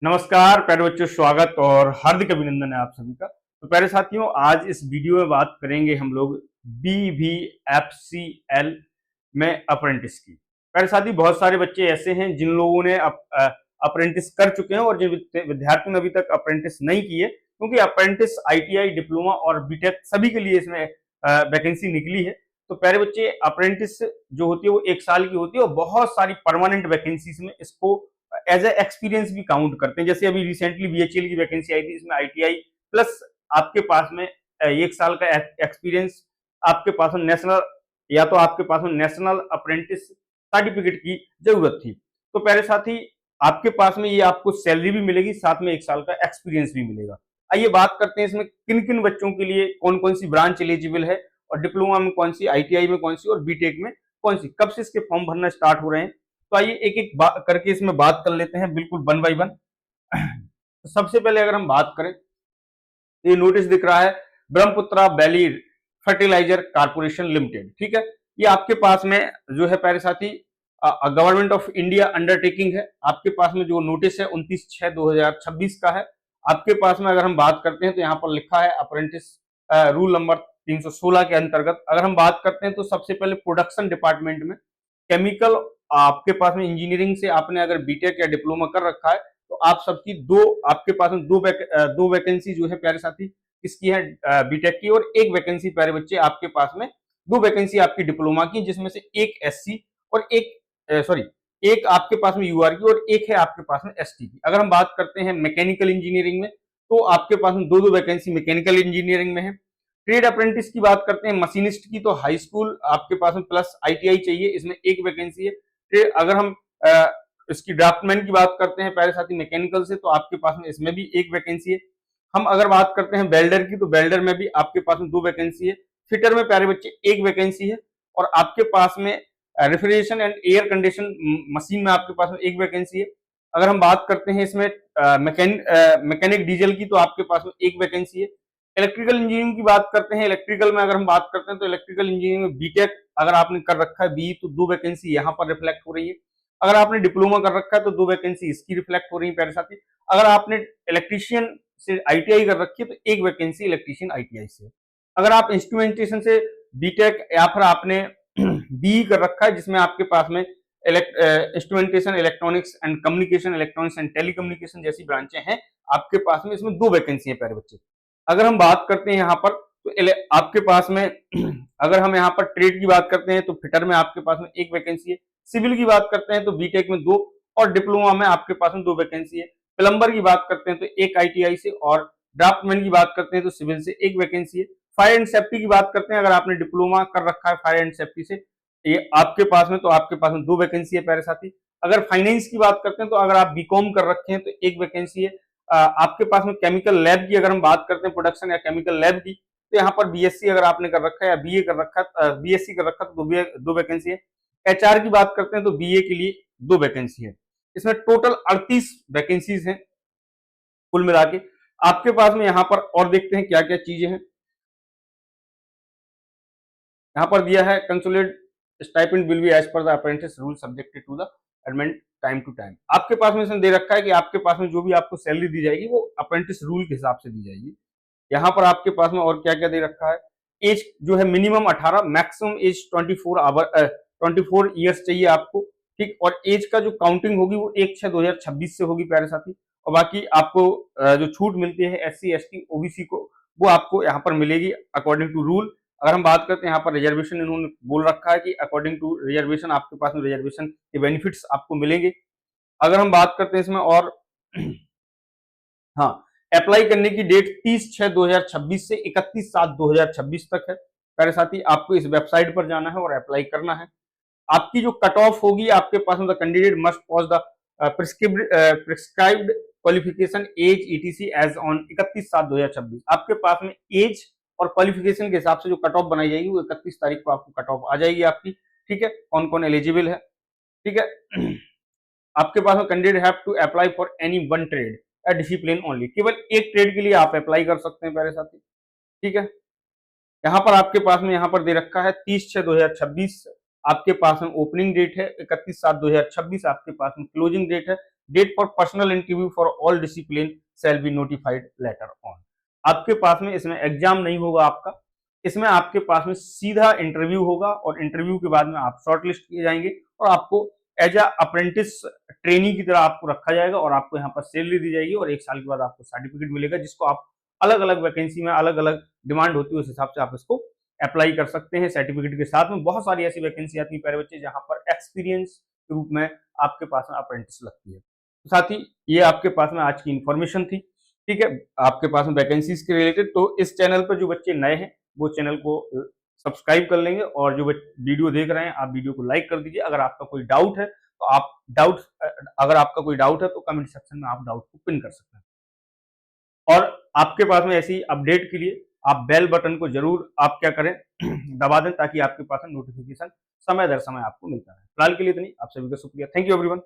नमस्कार प्यारे बच्चों, स्वागत और हार्दिक अभिनंदन है आप सभी का। तो प्यारे साथियों, आज इस वीडियो में बात करेंगे हम लोग BVFCL में अप्रेंटिस की। प्यारे साथी, बहुत सारे बच्चे ऐसे हैं जिन लोगों ने अप्रेंटिस कर चुके हैं और जिन विद्यार्थियों ने अभी तक अप्रेंटिस नहीं किए, क्योंकि अप्रेंटिस ITI, डिप्लोमा और बीटेक सभी के लिए इसमें वैकेंसी निकली है। तो प्यारे बच्चे, अप्रेंटिस जो होती है वो 1 साल की होती है और बहुत सारी परमानेंट वैकेंसीज में इसको एज ए एक्सपीरियंस भी काउंट करते हैं। जैसे अभी रिसेंटली BHEL की वैकेंसी आई थी, इसमें ITI प्लस आपके पास में 1 साल का एक्सपीरियंस, आपके पास में नेशनल या तो आपके पास में नेशनल अप्रेंटिस सर्टिफिकेट की जरूरत थी। तो प्यारे साथी, आपके पास में ये आपको सैलरी भी मिलेगी, साथ में 1 साल का एक्सपीरियंस भी मिलेगा। आइए बात करते हैं इसमें किन किन बच्चों के लिए कौन कौन सी ब्रांच एलिजिबल है, और डिप्लोमा में कौन सी, ITI में कौन सी और बीटेक में कौन सी, कब से इसके फॉर्म भरना स्टार्ट हो रहे हैं। तो आइए एक एक करके इसमें बात कर लेते हैं, बिल्कुल 1 बाय 1। तो सबसे पहले अगर हम बात करें, ये नोटिस दिख रहा है Brahmaputra Valley Fertilizer Corporation Limited, ठीक है। ये आपके पास में जो है प्यारे साथी गवर्नमेंट ऑफ इंडिया अंडरटेकिंग है। आपके पास में जो नोटिस है 29/6/2026 का है। आपके पास में अगर हम बात करते हैं तो यहाँ पर लिखा है अप्रेंटिस रूल नंबर 316 के अंतर्गत अगर हम बात करते हैं तो सबसे पहले प्रोडक्शन डिपार्टमेंट में केमिकल, आपके पास में इंजीनियरिंग से आपने अगर बीटेक या डिप्लोमा कर रखा है तो आप सबकी आपके पास में दो वैकेंसी जो है प्यारे साथी इसकी है बीटेक की, और एक वैकेंसी प्यारे बच्चे आपके पास में, 2 वैकेंसी आपकी डिप्लोमा की, जिसमें से एक SC और एक आपके पास में UR की और एक है आपके पास में ST की। अगर हम बात करते हैं मैकेनिकल इंजीनियरिंग में तो आपके पास में दो वैकेंसी मैकेनिकल इंजीनियरिंग में है। ट्रेड अप्रेंटिस की बात करते हैं, मशीनिस्ट की, तो हाई स्कूल आपके पास में प्लस ITI चाहिए, इसमें एक वैकेंसी है। अगर हम इसकी ड्राफ्टमैन की बात करते हैं प्यारे साथी मैकेनिकल से, तो आपके पास में इसमें भी एक वैकेंसी है। हम अगर बात करते हैं वेल्डर की, तो वेल्डर में भी आपके पास में 2 वैकेंसी है। फिटर में प्यारे बच्चे एक वैकेंसी है, और आपके पास में refrigeration and air condition machine में आपके पास में एक वैकेंसी है। अगर हम बात करते हैं इसमें मैकेनिक डीजल की, तो आपके पास में एक वैकेंसी है। इलेक्ट्रिकल इंजीनियरिंग की बात करते हैं, इलेक्ट्रिकल में अगर हम बात करते हैं तो इलेक्ट्रिकल इंजीनियरिंग में बीटेक अगर आपने कर रखा है BE तो 2 वैकेंसी यहाँ पर रिफ्लेक्ट हो रही है। अगर आपने डिप्लोमा कर रखा है तो 2 वैकेंसी इसकी रिफ्लेक्ट हो रही है प्यारे साथी। अगर आपने इलेक्ट्रीशियन से ITI कर रखी है तो एक वैकेंसी इलेक्ट्रीशियन ITI से। अगर आप इंस्ट्रूमेंटेशन से बीटेक या फिर आपने BE कर रखा है, जिसमें आपके पास में instrumentation, electronics and communication, electronics and telecommunication जैसी ब्रांचें हैं आपके पास में, इसमें 2 वैकेंसी है प्यारे बच्चे। अगर हम बात करते हैं यहाँ पर तो आपके पास में अगर हम यहाँ पर ट्रेड की बात करते हैं तो फिटर में आपके पास में एक वैकेंसी है। सिविल की बात करते हैं तो बीटेक में 2 और डिप्लोमा में आपके पास में 2 वैकेंसी है। प्लम्बर की बात करते हैं तो एक ITI से, और ड्राफ्टमैन की बात करते हैं तो सिविल से एक वैकेंसी है। फायर एंड सेफ्टी की बात करते हैं, अगर आपने डिप्लोमा कर रखा है फायर एंड सेफ्टी से, ये आपके पास में, तो आपके पास में 2 वैकेंसी है प्यारे साथी। अगर फाइनेंस की बात करते हैं तो अगर आप BCom कर रखे हैं तो एक वैकेंसी है। आपके पास में केमिकल लैब की अगर हम बात करते हैं, प्रोडक्शन या केमिकल लैब की, तो यहाँ पर BSc अगर आपने कर रखा है या BA कर रखा है, BSc कर रखा है तो 2 वैकेंसी है। HR की बात करते हैं तो BA के लिए 2 वैकेंसी है। इसमें टोटल 38 वैकेंसीज हैं कुल मिला के। आपके पास में यहाँ पर और देखते हैं क्या क्या चीजें हैं। यहाँ पर दिया है consolidate stipend will be as per the apprentice rule subjected to the amendment time to time. आपके पास में इसमें दे रखा है कि आपके पास में जो भी आपको सैलरी दी जाएगी वो अप्रेंटिस रूल के हिसाब से दी जाएगी। यहाँ पर आपके पास में और क्या क्या दे रखा है, एज जो है मिनिमम 18, मैक्सिमम एज 24 ईयर्स चाहिए आपको, ठीक। और एज का जो काउंटिंग होगी वो 1/6/2026 से होगी प्यारे साथी। और बाकी आपको जो छूट मिलती है SC ST OBC को, वो आपको यहाँ पर मिलेगी अकॉर्डिंग टू रूल। अगर हम बात करते हैं यहाँ पर रिजर्वेशन, इन्होंने बोल रखा है कि अकॉर्डिंग टू रिजर्वेशन आपके पास में रिजर्वेशन के बेनिफिट्स आपको मिलेंगे। अगर हम बात करते हैं इसमें और हाँ, अप्लाई करने की डेट 30/6/2026 से 31/7/2026 तक है प्यारे साथी। आपको इस वेबसाइट पर जाना है और अप्लाई करना है। आपकी जो कट ऑफ होगी, आपके पास में the candidate must possess the prescribed qualification as ETC as on 31/7/2026। आपके पास में एज और क्वालिफिकेशन के हिसाब से जो कट ऑफ बनाई जाएगी वो 31 तारीख को आपको कट ऑफ आ जाएगी आपकी, ठीक है। कौन कौन एलिजिबल है, ठीक है। आपके पास में candidate have to apply for any one trade या डिसिप्लिन ओनली, केवल एक ट्रेड के लिए आप अप्लाई कर सकते हैं प्यारे साथी, ठीक है। यहाँ पर आपके पास में यहाँ पर दे रखा है 30/6/2026 आपके पास में ओपनिंग डेट है 31/7/2026, आपके पास में क्लोजिंग डेट है। Date for personal interview for all discipline shall be notified later on. आपके पास में इसमें एग्जाम नहीं होगा आपका, इसमें आपके पास में सीधा इंटरव्यू होगा और इंटरव्यू के बाद में आप शॉर्टलिस्ट किए जाएंगे और आपको एज अ अप्रेंटिस ट्रेनी की तरह आपको रखा जाएगा और आपको यहाँ पर सैलरी दी जाएगी और 1 साल के बाद आपको सर्टिफिकेट मिलेगा, जिसको आप अलग अलग वैकेंसी में अलग अलग डिमांड होती है उस हिसाब से आप इसको अप्लाई कर सकते हैं। सर्टिफिकेट के साथ में बहुत सारी ऐसी वैकेंसी आती है प्यारे बच्चे जहां पर एक्सपीरियंस के रूप में आपके पास में अप्रेंटिस लगती है। तो साथ ही ये आपके पास में आज की इंफॉर्मेशन थी, ठीक है, आपके पास में वैकेंसीज के रिलेटेड। तो इस चैनल पर जो बच्चे नए हैं वो चैनल को सब्सक्राइब कर लेंगे और जो वीडियो देख रहे हैं आप वीडियो को लाइक कर दीजिए। अगर आपका कोई डाउट है तो अगर आपका कोई डाउट है तो कमेंट सेक्शन में आप डाउट को पिन कर सकते हैं। और आपके पास में ऐसी अपडेट के लिए आप बेल बटन को जरूर आप क्या करें दबा दें, ताकि आपके पास नोटिफिकेशन समय दर समय आपको मिलता रहे। फिलहाल के लिए इतनी, आप सभी का शुक्रिया। Thank you everyone.